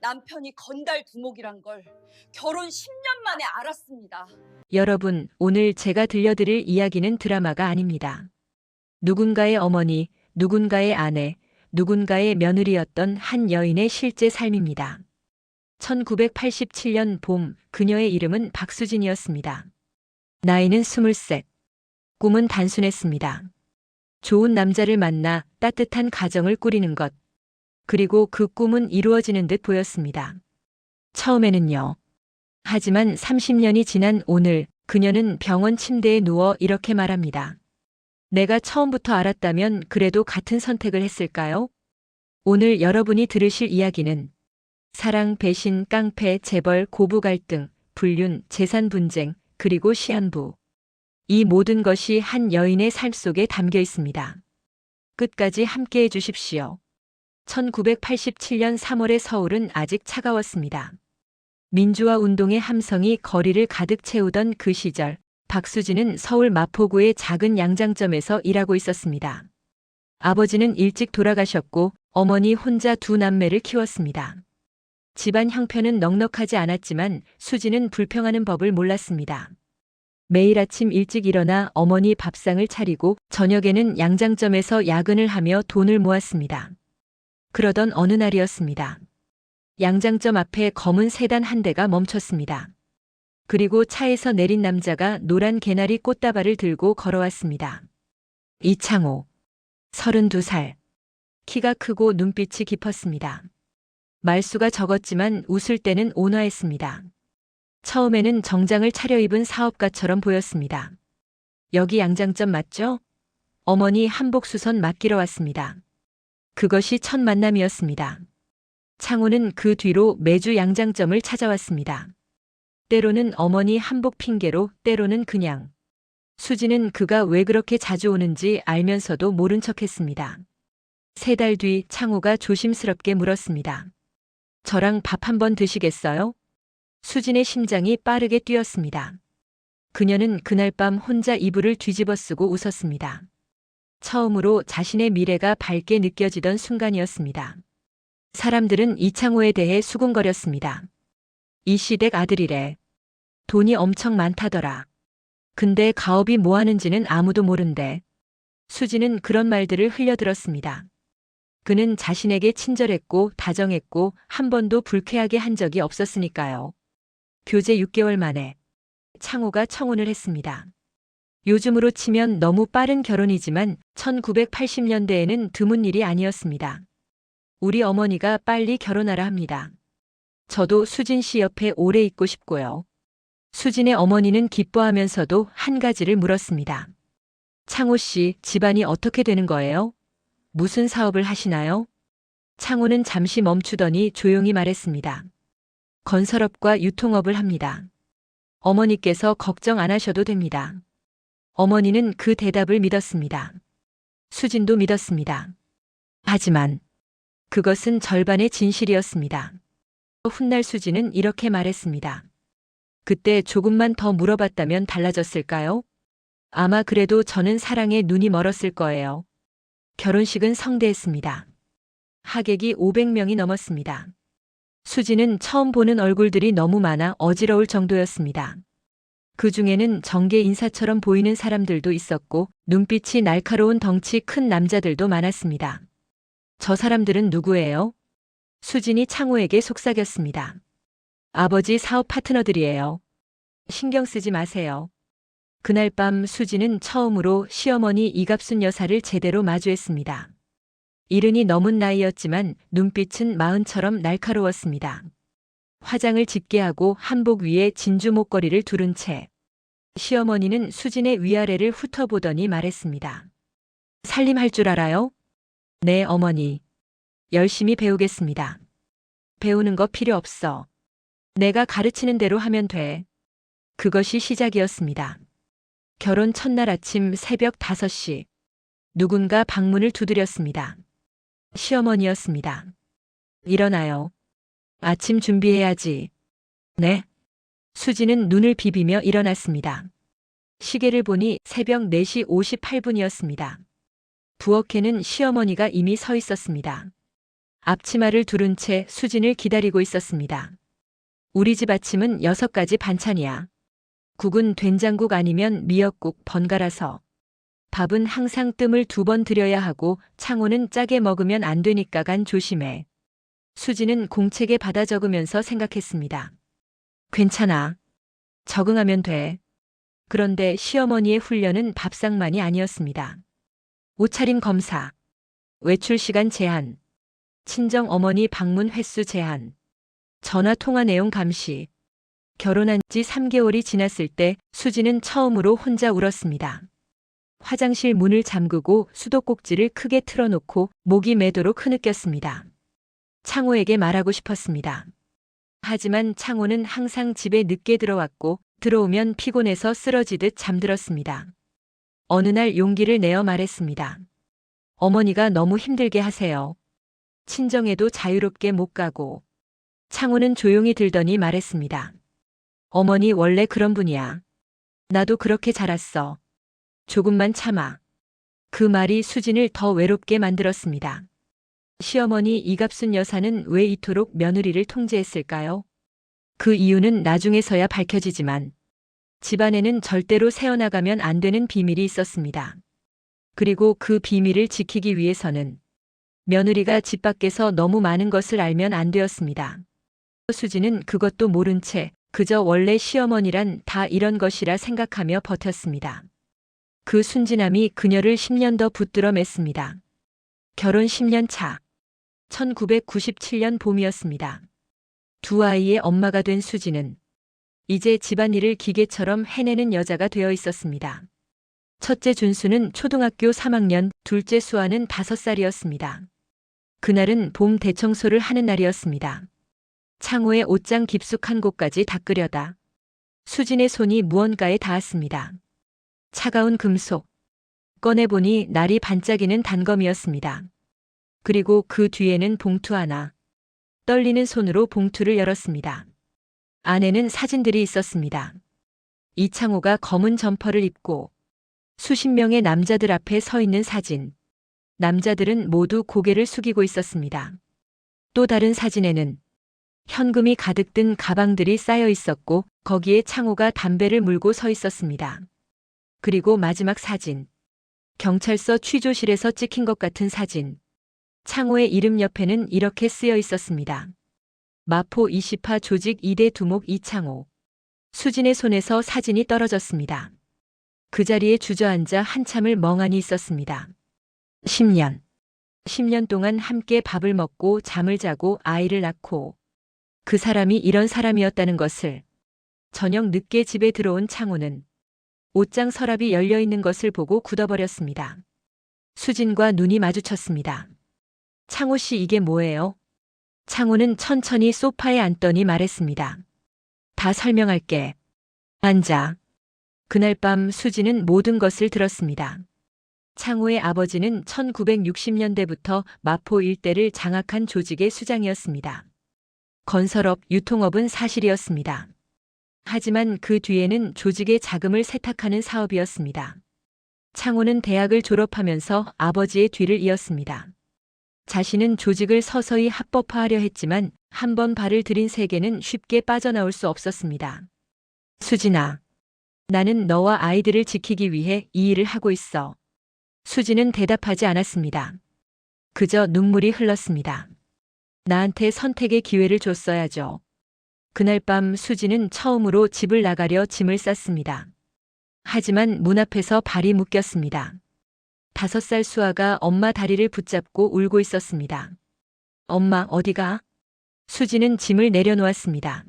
남편이 건달 두목이란 걸 결혼 10년 만에 알았습니다. 여러분, 오늘 제가 들려드릴 이야기는 드라마가 아닙니다. 누군가의 어머니, 누군가의 아내, 누군가의 며느리였던 한 여인의 실제 삶입니다. 1987년 봄, 그녀의 이름은 박수진이었습니다. 나이는 23. 꿈은 단순했습니다. 좋은 남자를 만나 따뜻한 가정을 꾸리는 것. 그리고 그 꿈은 이루어지는 듯 보였습니다. 처음에는요. 하지만 30년이 지난 오늘 그녀는 병원 침대에 누워 이렇게 말합니다. 내가 처음부터 알았다면 그래도 같은 선택을 했을까요? 오늘 여러분이 들으실 이야기는 사랑, 배신, 깡패, 재벌, 고부 갈등, 불륜, 재산 분쟁, 그리고 시한부. 이 모든 것이 한 여인의 삶 속에 담겨 있습니다. 끝까지 함께 해주십시오. 1987년 3월의 서울은 아직 차가웠습니다. 민주화 운동의 함성이 거리를 가득 채우던 그 시절, 박수진은 서울 마포구의 작은 양장점에서 일하고 있었습니다. 아버지는 일찍 돌아가셨고 어머니 혼자 두 남매를 키웠습니다. 집안 형편은 넉넉하지 않았지만 수진은 불평하는 법을 몰랐습니다. 매일 아침 일찍 일어나 어머니 밥상을 차리고 저녁에는 양장점에서 야근을 하며 돈을 모았습니다. 그러던 어느 날이었습니다. 양장점 앞에 검은 세단 한 대가 멈췄습니다. 그리고 차에서 내린 남자가 노란 개나리 꽃다발을 들고 걸어왔습니다. 이창호, 32살. 키가 크고 눈빛이 깊었습니다. 말수가 적었지만 웃을 때는 온화했습니다. 처음에는 정장을 차려입은 사업가처럼 보였습니다. 여기 양장점 맞죠? 어머니 한복 수선 맡기러 왔습니다. 그것이 첫 만남이었습니다. 창호는 그 뒤로 매주 양장점을 찾아왔습니다. 때로는 어머니 한복 핑계로, 때로는 그냥. 수지는 그가 왜 그렇게 자주 오는지 알면서도 모른 척했습니다. 3달 뒤 창호가 조심스럽게 물었습니다. 저랑 밥 한번 드시겠어요? 수진의 심장이 빠르게 뛰었습니다. 그녀는 그날 밤 혼자 이불을 뒤집어 쓰고 웃었습니다. 처음으로 자신의 미래가 밝게 느껴지던 순간이었습니다. 사람들은 이창호에 대해 수군거렸습니다. 이 시댁 아들이래. 돈이 엄청 많다더라. 근데 가업이 뭐 하는지는 아무도 모른대. 수지는 그런 말들을 흘려들었습니다. 그는 자신에게 친절했고 다정했고 한 번도 불쾌하게 한 적이 없었으니까요. 교제 6개월 만에 창호가 청혼을 했습니다. 요즘으로 치면 너무 빠른 결혼이지만 1980년대에는 드문 일이 아니었습니다. 우리 어머니가 빨리 결혼하라 합니다. 저도 수진 씨 옆에 오래 있고 싶고요. 수진의 어머니는 기뻐하면서도 한 가지를 물었습니다. 창호 씨, 집안이 어떻게 되는 거예요? 무슨 사업을 하시나요? 창호는 잠시 멈추더니 조용히 말했습니다. 건설업과 유통업을 합니다. 어머니께서 걱정 안 하셔도 됩니다. 어머니는 그 대답을 믿었습니다. 수진도 믿었습니다. 하지만 그것은 절반의 진실이었습니다. 훗날 수진은 이렇게 말했습니다. 그때 조금만 더 물어봤다면 달라졌을까요? 아마 그래도 저는 사랑에 눈이 멀었을 거예요. 결혼식은 성대했습니다. 하객이 500명이 넘었습니다. 수지는 처음 보는 얼굴들이 너무 많아 어지러울 정도였습니다. 그 중에는 정계 인사처럼 보이는 사람들도 있었고 눈빛이 날카로운 덩치 큰 남자들도 많았습니다. 저 사람들은 누구예요? 수진이 창호에게 속삭였습니다. 아버지 사업 파트너들이에요. 신경 쓰지 마세요. 그날 밤 수지는 처음으로 시어머니 이갑순 여사를 제대로 마주했습니다. 이른이 넘은 나이였지만 눈빛은 마흔처럼 날카로웠습니다. 화장을 짙게 하고 한복 위에 진주 목걸이를 두른 채 시어머니는 수진의 위아래를 훑어보더니 말했습니다. 살림할 줄 알아요? 네, 어머니. 열심히 배우겠습니다. 배우는 거 필요 없어. 내가 가르치는 대로 하면 돼. 그것이 시작이었습니다. 결혼 첫날 아침 새벽 5시. 누군가 방문을 두드렸습니다. 시어머니였습니다. 일어나요. 아침 준비해야지. 네. 수지는 눈을 비비며 일어났습니다. 시계를 보니 새벽 4시 58분이었습니다. 부엌에는 시어머니가 이미 서 있었습니다. 앞치마를 두른 채 수진을 기다리고 있었습니다. 우리 집 아침은 6가지 반찬이야. 국은 된장국 아니면 미역국 번갈아서. 밥은 항상 뜸을 2번 들여야 하고 창호는 짜게 먹으면 안 되니까 간 조심해. 수지는 공책에 받아 적으면서 생각했습니다. 괜찮아. 적응하면 돼. 그런데 시어머니의 훈련은 밥상만이 아니었습니다. 옷차림 검사, 외출 시간 제한, 친정 어머니 방문 횟수 제한, 전화 통화 내용 감시. 결혼한 지 3개월이 지났을 때 수지는 처음으로 혼자 울었습니다. 화장실 문을 잠그고 수도꼭지를 크게 틀어놓고 목이 매도록 흐느꼈습니다. 창호에게 말하고 싶었습니다. 하지만 창호는 항상 집에 늦게 들어왔고 들어오면 피곤해서 쓰러지듯 잠들었습니다. 어느 날 용기를 내어 말했습니다. 어머니가 너무 힘들게 하세요. 친정에도 자유롭게 못 가고. 창호는 조용히 들더니 말했습니다. 어머니 원래 그런 분이야. 나도 그렇게 자랐어. 조금만 참아. 그 말이 수진을 더 외롭게 만들었습니다. 시어머니 이갑순 여사는 왜 이토록 며느리를 통제했을까요? 그 이유는 나중에서야 밝혀지지만 집안에는 절대로 새어나가면 안 되는 비밀이 있었습니다. 그리고 그 비밀을 지키기 위해서는 며느리가 집 밖에서 너무 많은 것을 알면 안 되었습니다. 수지는 그것도 모른 채 그저 원래 시어머니란 다 이런 것이라 생각하며 버텼습니다. 그 순진함이 그녀를 10년 더 붙들어 맸습니다. 결혼 10년 차. 1997년 봄이었습니다. 두 아이의 엄마가 된 수지는 이제 집안일을 기계처럼 해내는 여자가 되어 있었습니다. 첫째 준수는 초등학교 3학년, 둘째 수아는 5살이었습니다. 그날은 봄 대청소를 하는 날이었습니다. 창호의 옷장 깊숙한 곳까지 닦으려다 수진의 손이 무언가에 닿았습니다. 차가운 금속. 꺼내보니 날이 반짝이는 단검이었습니다. 그리고 그 뒤에는 봉투 하나. 떨리는 손으로 봉투를 열었습니다. 안에는 사진들이 있었습니다. 이창호가 검은 점퍼를 입고 수십 명의 남자들 앞에 서 있는 사진. 남자들은 모두 고개를 숙이고 있었습니다. 또 다른 사진에는 현금이 가득 든 가방들이 쌓여 있었고 거기에 창호가 담배를 물고 서 있었습니다. 그리고 마지막 사진. 경찰서 취조실에서 찍힌 것 같은 사진. 창호의 이름 옆에는 이렇게 쓰여 있었습니다. 마포 20파 조직 2대 두목 이창호. 수진의 손에서 사진이 떨어졌습니다. 그 자리에 주저앉아 한참을 멍하니 있었습니다. 10년. 10년 동안 함께 밥을 먹고 잠을 자고 아이를 낳고 그 사람이 이런 사람이었다는 것을. 저녁 늦게 집에 들어온 창호는 옷장 서랍이 열려 있는 것을 보고 굳어버렸습니다. 수진과 눈이 마주쳤습니다. 창호 씨 이게 뭐예요? 창호는 천천히 소파에 앉더니 말했습니다. 다 설명할게. 앉아. 그날 밤 수진은 모든 것을 들었습니다. 창호의 아버지는 1960년대부터 마포 일대를 장악한 조직의 수장이었습니다. 건설업, 유통업은 사실이었습니다. 하지만 그 뒤에는 조직의 자금을 세탁하는 사업이었습니다. 창호는 대학을 졸업하면서 아버지의 뒤를 이었습니다. 자신은 조직을 서서히 합법화하려 했지만 한 번 발을 들인 세계는 쉽게 빠져나올 수 없었습니다. 수진아, 나는 너와 아이들을 지키기 위해 이 일을 하고 있어. 수진은 대답하지 않았습니다. 그저 눈물이 흘렀습니다. 나한테 선택의 기회를 줬어야죠. 그날 밤 수진은 처음으로 집을 나가려 짐을 쌌습니다. 하지만 문 앞에서 발이 묶였습니다. 5살 수아가 엄마 다리를 붙잡고 울고 있었습니다. 엄마 어디가? 수진은 짐을 내려놓았습니다.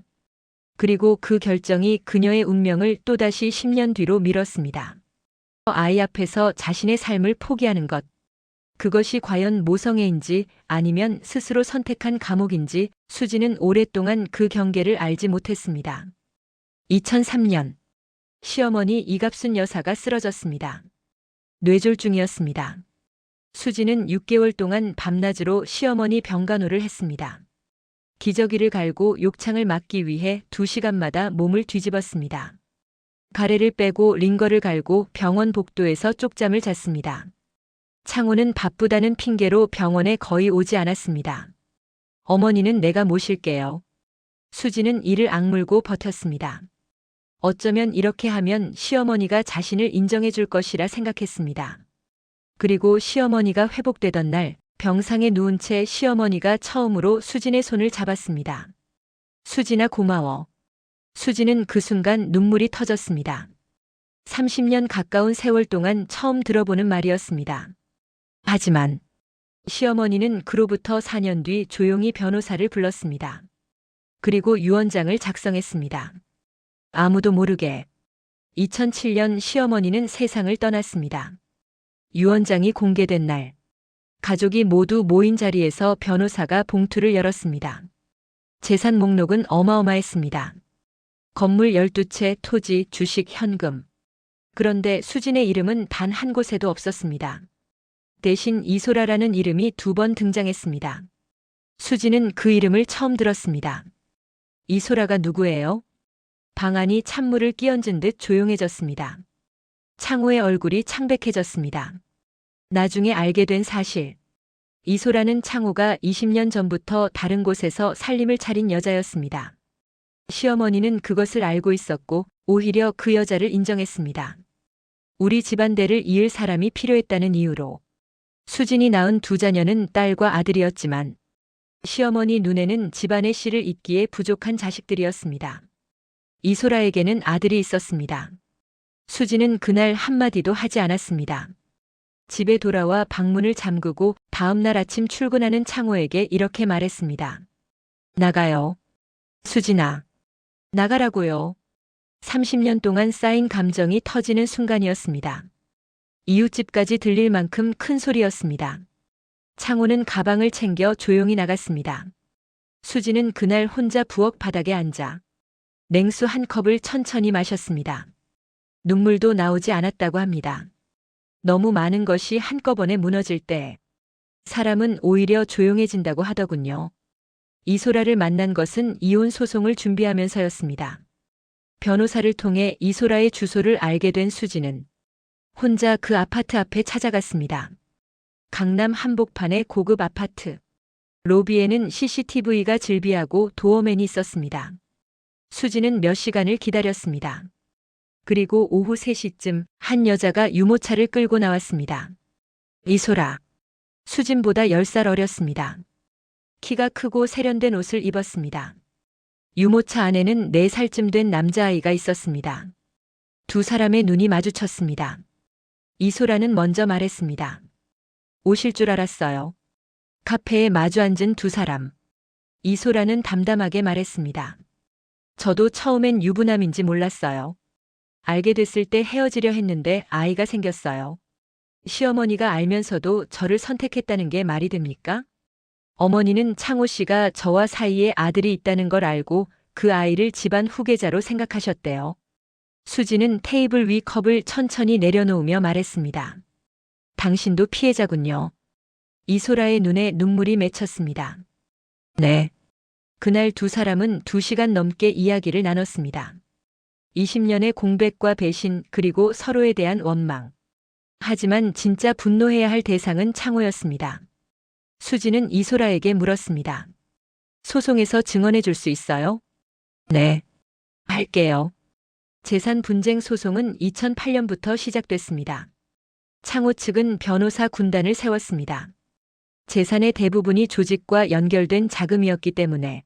그리고 그 결정이 그녀의 운명을 또다시 10년 뒤로 미뤘습니다. 아이 앞에서 자신의 삶을 포기하는 것. 그것이 과연 모성애인지 아니면 스스로 선택한 감옥인지 수지는 오랫동안 그 경계를 알지 못했습니다. 2003년 시어머니 이갑순 여사가 쓰러졌습니다. 뇌졸중이었습니다. 수지는 6개월 동안 밤낮으로 시어머니 병간호를 했습니다. 기저귀를 갈고 욕창을 막기 위해 2시간마다 몸을 뒤집었습니다. 가래를 빼고 링거를 갈고 병원 복도에서 쪽잠을 잤습니다. 창호는 바쁘다는 핑계로 병원에 거의 오지 않았습니다. 어머니는 내가 모실게요. 수지는 이를 악물고 버텼습니다. 어쩌면 이렇게 하면 시어머니가 자신을 인정해 줄 것이라 생각했습니다. 그리고 시어머니가 회복되던 날 병상에 누운 채 시어머니가 처음으로 수진의 손을 잡았습니다. 수진아 고마워. 수진은 그 순간 눈물이 터졌습니다. 30년 가까운 세월 동안 처음 들어보는 말이었습니다. 하지만 시어머니는 그로부터 4년 뒤 조용히 변호사를 불렀습니다. 그리고 유언장을 작성했습니다. 아무도 모르게 2007년 시어머니는 세상을 떠났습니다. 유언장이 공개된 날 가족이 모두 모인 자리에서 변호사가 봉투를 열었습니다. 재산 목록은 어마어마했습니다. 건물 12채, 토지, 주식, 현금. 그런데 수진의 이름은 단 한 곳에도 없었습니다. 대신 이소라라는 이름이 2번 등장했습니다. 수진은 그 이름을 처음 들었습니다. 이소라가 누구예요? 방 안이 찬물을 끼얹은 듯 조용해졌습니다. 창호의 얼굴이 창백해졌습니다. 나중에 알게 된 사실. 이소라는 창호가 20년 전부터 다른 곳에서 살림을 차린 여자였습니다. 시어머니는 그것을 알고 있었고 오히려 그 여자를 인정했습니다. 우리 집안대를 이을 사람이 필요했다는 이유로. 수진이 낳은 2자녀는 딸과 아들이었지만 시어머니 눈에는 집안의 씨를 잇기에 부족한 자식들이었습니다. 이소라에게는 아들이 있었습니다. 수진은 그날 한마디도 하지 않았습니다. 집에 돌아와 방문을 잠그고 다음 날 아침 출근하는 창호에게 이렇게 말했습니다. 나가요. 수진아. 나가라고요. 30년 동안 쌓인 감정이 터지는 순간이었습니다. 이웃집까지 들릴 만큼 큰 소리였습니다. 창호는 가방을 챙겨 조용히 나갔습니다. 수진은 그날 혼자 부엌 바닥에 앉아 냉수 한 컵을 천천히 마셨습니다. 눈물도 나오지 않았다고 합니다. 너무 많은 것이 한꺼번에 무너질 때 사람은 오히려 조용해진다고 하더군요. 이소라를 만난 것은 이혼 소송을 준비하면서였습니다. 변호사를 통해 이소라의 주소를 알게 된 수지는 혼자 그 아파트 앞에 찾아갔습니다. 강남 한복판의 고급 아파트. 로비에는 CCTV가 즐비하고 도어맨이 있었습니다. 수지는 몇 시간을 기다렸습니다. 그리고 오후 3시쯤 한 여자가 유모차를 끌고 나왔습니다. 이소라. 수진보다 10살 어렸습니다. 키가 크고 세련된 옷을 입었습니다. 유모차 안에는 4살쯤 된 남자아이가 있었습니다. 2사람의 눈이 마주쳤습니다. 이소라는 먼저 말했습니다. 오실 줄 알았어요. 카페에 마주 앉은 2사람. 이소라는 담담하게 말했습니다. 저도 처음엔 유부남인지 몰랐어요. 알게 됐을 때 헤어지려 했는데 아이가 생겼어요. 시어머니가 알면서도 저를 선택했다는 게 말이 됩니까? 어머니는 창호 씨가 저와 사이에 아들이 있다는 걸 알고 그 아이를 집안 후계자로 생각하셨대요. 수지는 테이블 위 컵을 천천히 내려놓으며 말했습니다. 당신도 피해자군요. 이소라의 눈에 눈물이 맺혔습니다. 네. 그날 2사람은 2시간 넘게 이야기를 나눴습니다. 20년의 공백과 배신 그리고 서로에 대한 원망. 하지만 진짜 분노해야 할 대상은 창호였습니다. 수지는 이소라에게 물었습니다. 소송에서 증언해 줄 수 있어요? 네. 할게요. 재산 분쟁 소송은 2008년부터 시작됐습니다. 창호 측은 변호사 군단을 세웠습니다. 재산의 대부분이 조직과 연결된 자금이었기 때문에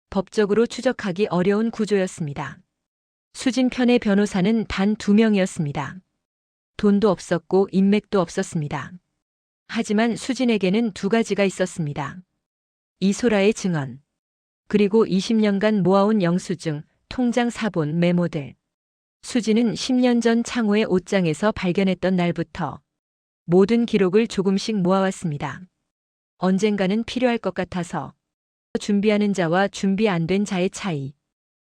법적으로 추적하기 어려운 구조였습니다. 수진 편의 변호사는 단 2명이었습니다. 돈도 없었고 인맥도 없었습니다. 하지만 수진에게는 2가지가 있었습니다. 이소라의 증언, 그리고 20년간 모아온 영수증, 통장 사본, 메모들. 수진은 10년 전 창호의 옷장에서 발견했던 날부터 모든 기록을 조금씩 모아왔습니다. 언젠가는 필요할 것 같아서. 준비하는 자와 준비 안 된 자의 차이.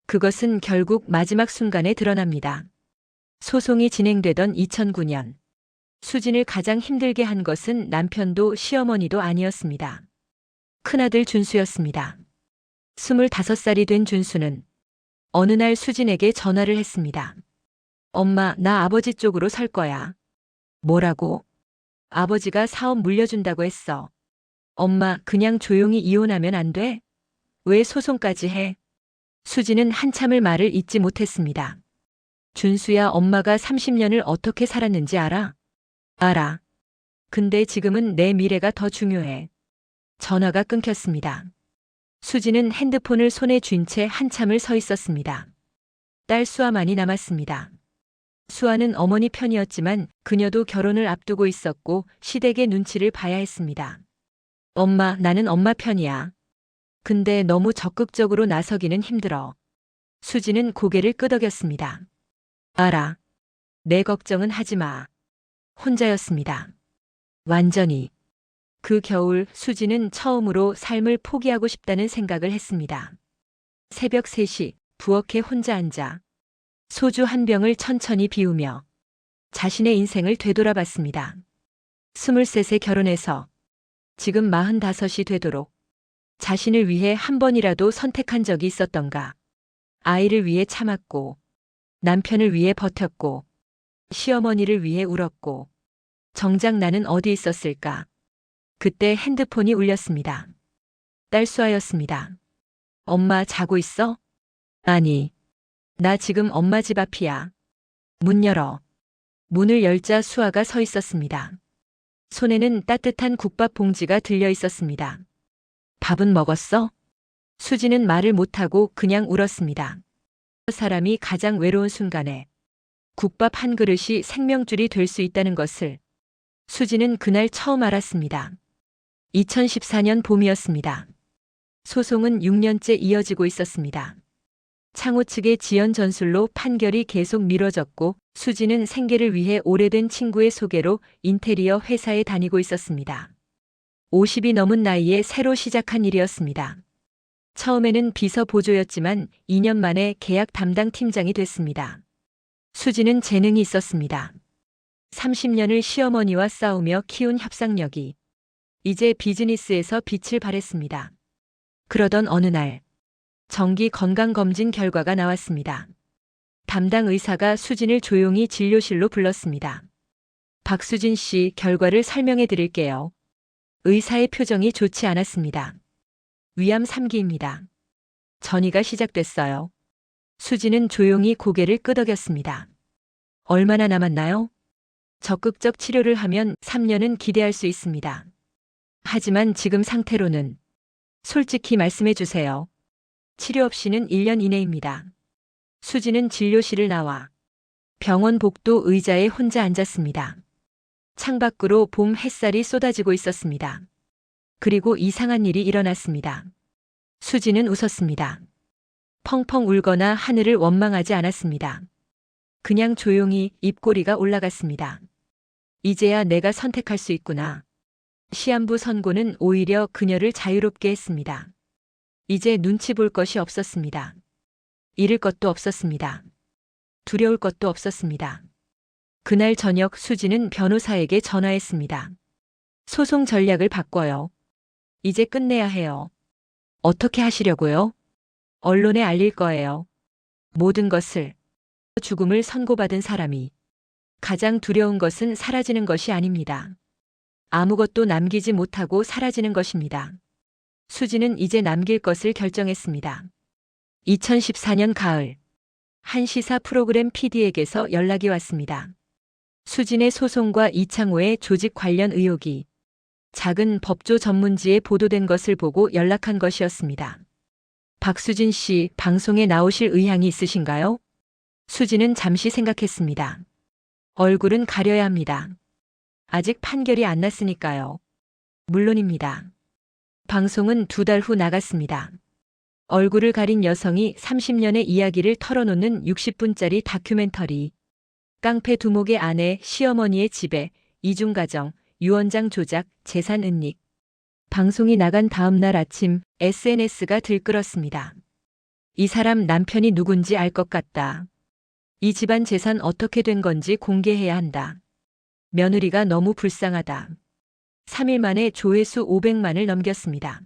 그것은 결국 마지막 순간에 드러납니다. 소송이 진행되던 2009년. 수진을 가장 힘들게 한 것은 남편도 시어머니도 아니었습니다. 큰아들 준수였습니다. 25살이 된 준수는 어느 날 수진에게 전화를 했습니다. 엄마, 나 아버지 쪽으로 설 거야. 뭐라고? 아버지가 사업 물려준다고 했어. 엄마, 그냥 조용히 이혼하면 안 돼? 왜 소송까지 해? 수지는 한참을 말을 잇지 못했습니다. 준수야, 엄마가 30년을 어떻게 살았는지 알아? 알아. 근데 지금은 내 미래가 더 중요해. 전화가 끊겼습니다. 수지는 핸드폰을 손에 쥔 채 한참을 서 있었습니다. 딸 수아만이 남았습니다. 수아는 어머니 편이었지만 그녀도 결혼을 앞두고 있었고 시댁의 눈치를 봐야 했습니다. 엄마, 나는 엄마 편이야. 근데 너무 적극적으로 나서기는 힘들어. 수지는 고개를 끄덕였습니다. 알아. 내 걱정은 하지 마. 혼자였습니다. 완전히. 그 겨울 수지는 처음으로 삶을 포기하고 싶다는 생각을 했습니다. 새벽 3시 부엌에 혼자 앉아 소주 한 병을 천천히 비우며 자신의 인생을 되돌아봤습니다. 23세 결혼해서 지금 45이 되도록 자신을 위해 한 번이라도 선택한 적이 있었던가. 아이를 위해 참았고 남편을 위해 버텼고 시어머니를 위해 울었고 정작 나는 어디 있었을까. 그때 핸드폰이 울렸습니다. 딸 수아였습니다. 엄마 자고 있어? 아니. 나 지금 엄마 집 앞이야. 문 열어. 문을 열자 수아가 서 있었습니다. 손에는 따뜻한 국밥 봉지가 들려 있었습니다. 밥은 먹었어? 수지는 말을 못하고 그냥 울었습니다. 사람이 가장 외로운 순간에 국밥 한 그릇이 생명줄이 될 수 있다는 것을 수지는 그날 처음 알았습니다. 2014년 봄이었습니다. 소송은 6년째 이어지고 있었습니다. 창호 측의 지연 전술로 판결이 계속 미뤄졌고 수지는 생계를 위해 오래된 친구의 소개로 인테리어 회사에 다니고 있었습니다. 50이 넘은 나이에 새로 시작한 일이었습니다. 처음에는 비서 보조였지만 2년 만에 계약 담당 팀장이 됐습니다. 수지는 재능이 있었습니다. 30년을 시어머니와 싸우며 키운 협상력이 이제 비즈니스에서 빛을 발했습니다. 그러던 어느 날 정기 건강검진 결과가 나왔습니다. 담당 의사가 수진을 조용히 진료실로 불렀습니다. 박수진 씨, 결과를 설명해 드릴게요. 의사의 표정이 좋지 않았습니다. 위암 3기입니다. 전이가 시작됐어요. 수지는 조용히 고개를 끄덕였습니다. 얼마나 남았나요? 적극적 치료를 하면 3년은 기대할 수 있습니다. 하지만 지금 상태로는 솔직히 말씀해 주세요. 치료 없이는 1년 이내입니다. 수지는 진료실을 나와 병원 복도 의자에 혼자 앉았습니다. 창밖으로 봄 햇살이 쏟아지고 있었습니다. 그리고 이상한 일이 일어났습니다. 수지는 웃었습니다. 펑펑 울거나 하늘을 원망하지 않았습니다. 그냥 조용히 입꼬리가 올라갔습니다. 이제야 내가 선택할 수 있구나. 시한부 선고는 오히려 그녀를 자유롭게 했습니다. 이제 눈치 볼 것이 없었습니다. 잃을 것도 없었습니다. 두려울 것도 없었습니다. 그날 저녁 수지는 변호사에게 전화했습니다. 소송 전략을 바꿔요. 이제 끝내야 해요. 어떻게 하시려고요? 언론에 알릴 거예요. 모든 것을. 죽음을 선고받은 사람이 가장 두려운 것은 사라지는 것이 아닙니다. 아무것도 남기지 못하고 사라지는 것입니다. 수지는 이제 남길 것을 결정했습니다. 2014년 가을, 한 시사 프로그램 PD에게서 연락이 왔습니다. 수진의 소송과 이창호의 조직 관련 의혹이 작은 법조 전문지에 보도된 것을 보고 연락한 것이었습니다. 박수진 씨, 방송에 나오실 의향이 있으신가요? 수지는 잠시 생각했습니다. 얼굴은 가려야 합니다. 아직 판결이 안 났으니까요. 물론입니다. 방송은 2달 후 나갔습니다. 얼굴을 가린 여성이 30년의 이야기를 털어놓는 60분짜리 다큐멘터리. 깡패 두목의 아내, 시어머니의 지배, 이중가정, 유언장 조작, 재산 은닉. 방송이 나간 다음 날 아침 SNS가 들끓었습니다. 이 사람 남편이 누군지 알 것 같다. 이 집안 재산 어떻게 된 건지 공개해야 한다. 며느리가 너무 불쌍하다. 3일 만에 조회수 500만을 넘겼습니다.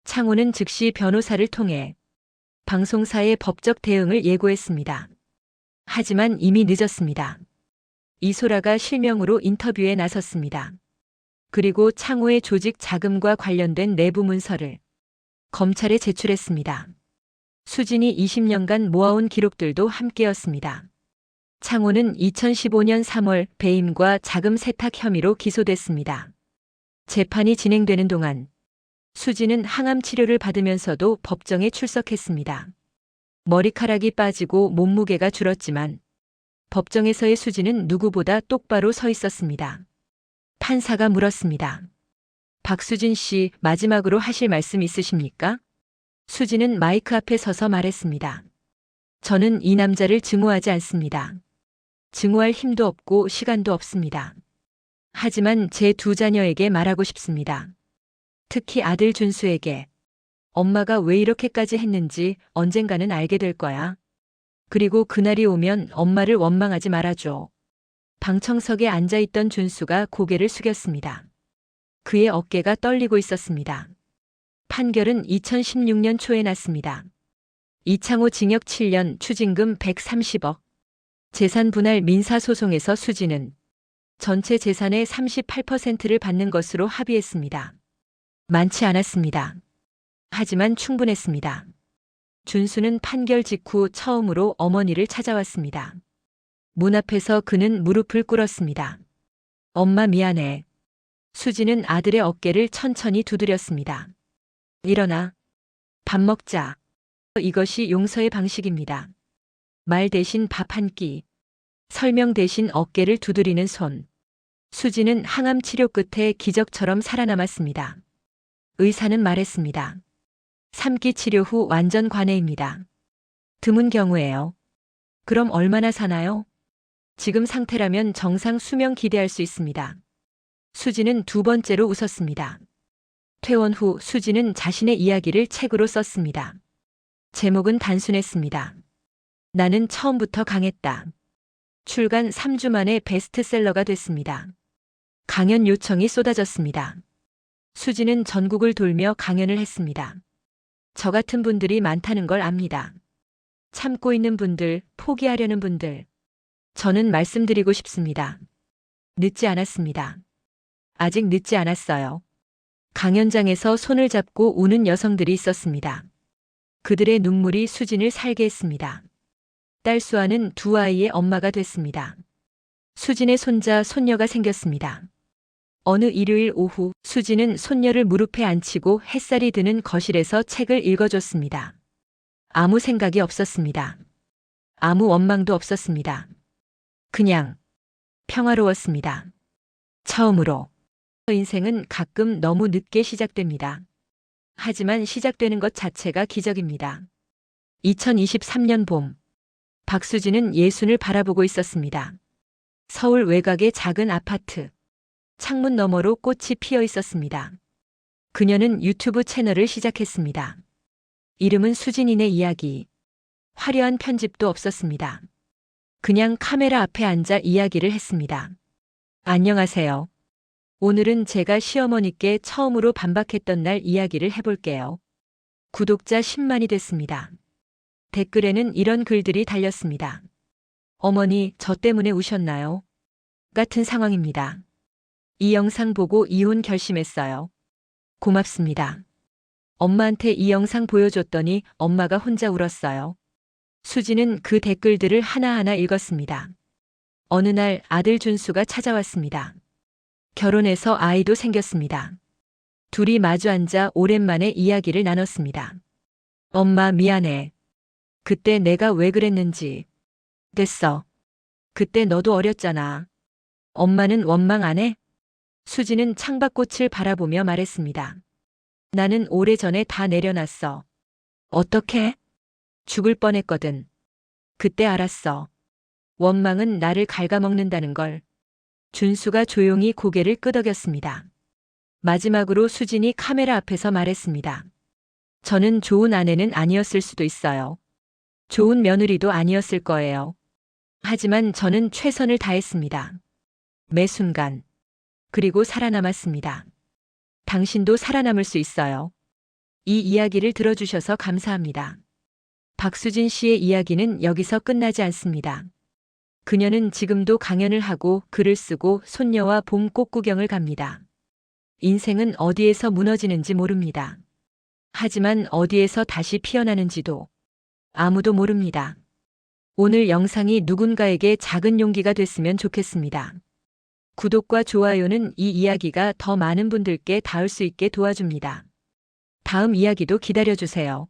창호는 즉시 변호사를 통해 방송사의 법적 대응을 예고했습니다. 하지만 이미 늦었습니다. 이소라가 실명으로 인터뷰에 나섰습니다. 그리고 창호의 조직 자금과 관련된 내부 문서를 검찰에 제출했습니다. 수진이 20년간 모아온 기록들도 함께였습니다. 창호는 2015년 3월 배임과 자금 세탁 혐의로 기소됐습니다. 재판이 진행되는 동안 수진은 항암 치료를 받으면서도 법정에 출석했습니다. 머리카락이 빠지고 몸무게가 줄었지만 법정에서의 수진은 누구보다 똑바로 서 있었습니다. 판사가 물었습니다. 박수진 씨, 마지막으로 하실 말씀 있으십니까? 수진은 마이크 앞에 서서 말했습니다. 저는 이 남자를 증오하지 않습니다. 증오할 힘도 없고 시간도 없습니다. 하지만 제 두 자녀에게 말하고 싶습니다. 특히 아들 준수에게. 엄마가 왜 이렇게까지 했는지 언젠가는 알게 될 거야. 그리고 그날이 오면 엄마를 원망하지 말아줘. 방청석에 앉아있던 준수가 고개를 숙였습니다. 그의 어깨가 떨리고 있었습니다. 판결은 2016년 초에 났습니다. 이창호 징역 7년, 추징금 130억. 재산 분할 민사소송에서 수진은 전체 재산의 38%를 받는 것으로 합의했습니다. 많지 않았습니다. 하지만 충분했습니다. 준수는 판결 직후 처음으로 어머니를 찾아왔습니다. 문 앞에서 그는 무릎을 꿇었습니다. 엄마 미안해. 수진은 아들의 어깨를 천천히 두드렸습니다. 일어나. 밥 먹자. 이것이 용서의 방식입니다. 말 대신 밥 한 끼. 설명 대신 어깨를 두드리는 손. 수진은 항암 치료 끝에 기적처럼 살아남았습니다. 의사는 말했습니다. 3기 치료 후 완전 관해입니다. 드문 경우예요. 그럼 얼마나 사나요? 지금 상태라면 정상 수명 기대할 수 있습니다. 수진은 두 번째로 웃었습니다. 퇴원 후 수진은 자신의 이야기를 책으로 썼습니다. 제목은 단순했습니다. 나는 처음부터 강했다. 출간 3주 만에 베스트셀러가 됐습니다. 강연 요청이 쏟아졌습니다. 수진은 전국을 돌며 강연을 했습니다. 저 같은 분들이 많다는 걸 압니다. 참고 있는 분들, 포기하려는 분들. 저는 말씀드리고 싶습니다. 늦지 않았습니다. 아직 늦지 않았어요. 강연장에서 손을 잡고 우는 여성들이 있었습니다. 그들의 눈물이 수진을 살게 했습니다. 딸 수아는 두 아이의 엄마가 됐습니다. 수진의 손자, 손녀가 생겼습니다. 어느 일요일 오후 수진은 손녀를 무릎에 앉히고 햇살이 드는 거실에서 책을 읽어줬습니다. 아무 생각이 없었습니다. 아무 원망도 없었습니다. 그냥 평화로웠습니다. 처음으로. 인생은 가끔 너무 늦게 시작됩니다. 하지만 시작되는 것 자체가 기적입니다. 2023년 봄, 박수진은 예순을 바라보고 있었습니다. 서울 외곽의 작은 아파트. 창문 너머로 꽃이 피어 있었습니다. 그녀는 유튜브 채널을 시작했습니다. 이름은 수진이네 이야기. 화려한 편집도 없었습니다. 그냥 카메라 앞에 앉아 이야기를 했습니다. 안녕하세요. 오늘은 제가 시어머니께 처음으로 반박했던 날 이야기를 해볼게요. 구독자 10만이 됐습니다. 댓글에는 이런 글들이 달렸습니다. 어머니, 저 때문에 우셨나요? 같은 상황입니다. 이 영상 보고 이혼 결심했어요. 고맙습니다. 엄마한테 이 영상 보여줬더니 엄마가 혼자 울었어요. 수지는 그 댓글들을 하나하나 읽었습니다. 어느 날 아들 준수가 찾아왔습니다. 결혼해서 아이도 생겼습니다. 둘이 마주 앉아 오랜만에 이야기를 나눴습니다. 엄마 미안해. 그때 내가 왜 그랬는지. 됐어. 그때 너도 어렸잖아. 엄마는 원망 안 해? 수지는 창밖꽃을 바라보며 말했습니다. 나는 오래전에 다 내려놨어. 어떻게? 죽을 뻔했거든. 그때 알았어. 원망은 나를 갉아먹는다는 걸. 준수가 조용히 고개를 끄덕였습니다. 마지막으로 수진이 카메라 앞에서 말했습니다. 저는 좋은 아내는 아니었을 수도 있어요. 좋은 며느리도 아니었을 거예요. 하지만 저는 최선을 다했습니다. 매 순간. 그리고 살아남았습니다. 당신도 살아남을 수 있어요. 이 이야기를 들어주셔서 감사합니다. 박수진 씨의 이야기는 여기서 끝나지 않습니다. 그녀는 지금도 강연을 하고 글을 쓰고 손녀와 봄 꽃 구경을 갑니다. 인생은 어디에서 무너지는지 모릅니다. 하지만 어디에서 다시 피어나는지도 아무도 모릅니다. 오늘 영상이 누군가에게 작은 용기가 됐으면 좋겠습니다. 구독과 좋아요는 이 이야기가 더 많은 분들께 닿을 수 있게 도와줍니다. 다음 이야기도 기다려주세요.